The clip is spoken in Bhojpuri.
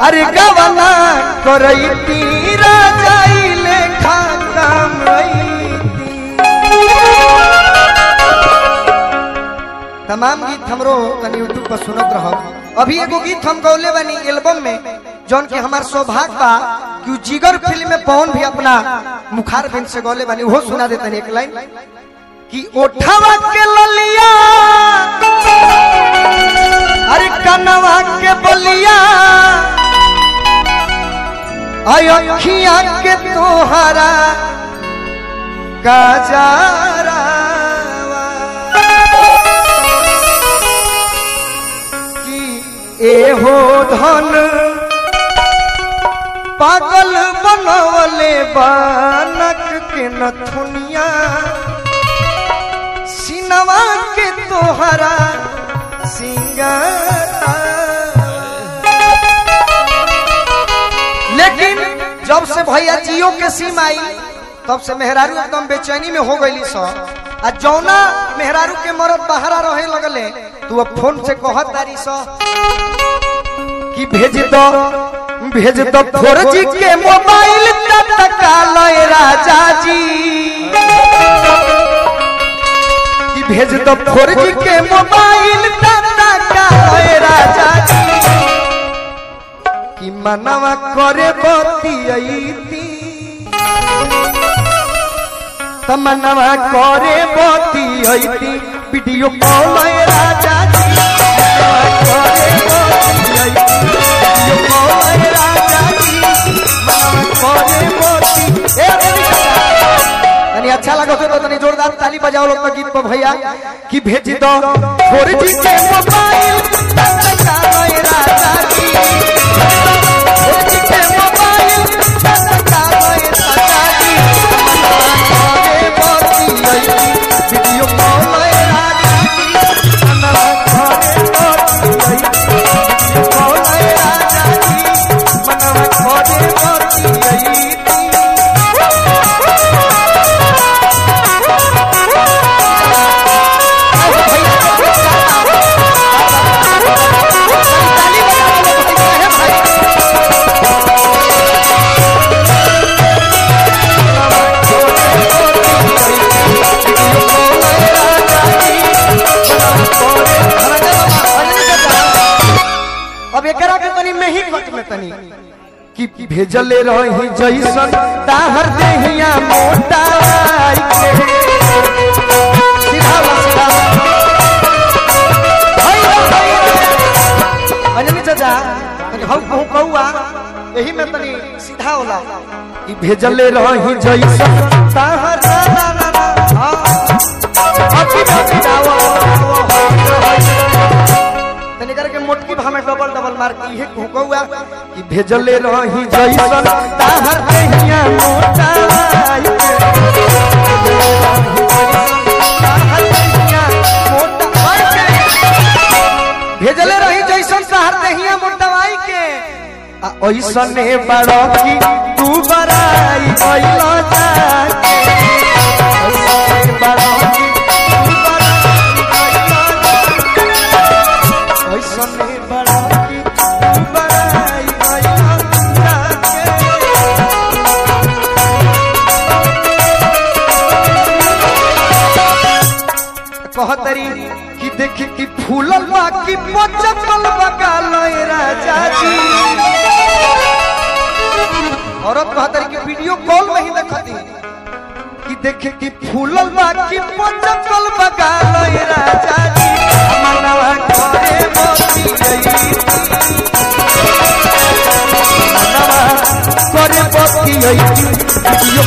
अरे गवना करैती राजाई लेखा कमैती। तमाम गीत हमरो तनी यूट्यूब पर सुनत रहो। अभी एगो गीत हम गौले बनी एल्बम में जौन के हमार सौभाग्य बा कि जिगर फिल्म में पवन भी अपना मुखार बिन से गौले बनी वो सुना देते एक लाइन कि ओठवा के ललिया अरे कनवा के बलिया अखियां के तोहरा काजरा कि एहो धन पागल बनवले बानक के नथुनिया सिनवा के तोहरा सिंगारा। लेकिन जब से भैया जियो के सिम आई तब से मेहरारू एकदम बेचैनी में हो गई सब। आ जौना मेहरारू के मरद बहरा रहे लगले तू अब फोन से कहत तारी सो कि भेज दो 4G के मोबाइल तत्काल राजा जी कि भेज दो 4G के मोबाइल तत्काल राजा जी कि मनवा करे बतियती तमन्ना करे बतियती वीडियो कॉल राजा जी अच्छा लगा तो तनी जोरदार ताली बजाओ लोग गीत पर भैया कि भेज दो 4G के मोबाइल तत्काल राजा जी 4G के मोबाइल तत्काल राजा जी वीडियो कॉल राजा जी मनवा करे बतियती कि भेजले रही जैसन ताहर देहिया मोटा अंजलि चाचा यही में तनी सीधा होला कि भेजले रही जैसन ताहर के मोटकी भाव में डबल मार की है हुआ कि भेजले रही जैसन ताहर देहिया मोटा भेजले रही जैसन ताहर देहिया मोटवाई के ऐसने बड़ो की तू बराई अइलो जाके ऐसने बड़ो की तू बराई ऐसने बड़ो की तू बराई अइलो जाके कहतरी कि देख कि फूलल बाकी पचकल बगाल राजा जी औरत कहतरी कि वीडियो कॉल में ही देखती कि देखे कि फूलल बाकी पचकल बगाल राजा जी मनवा करे मोती गई मनवा करे मोती गई वीडियो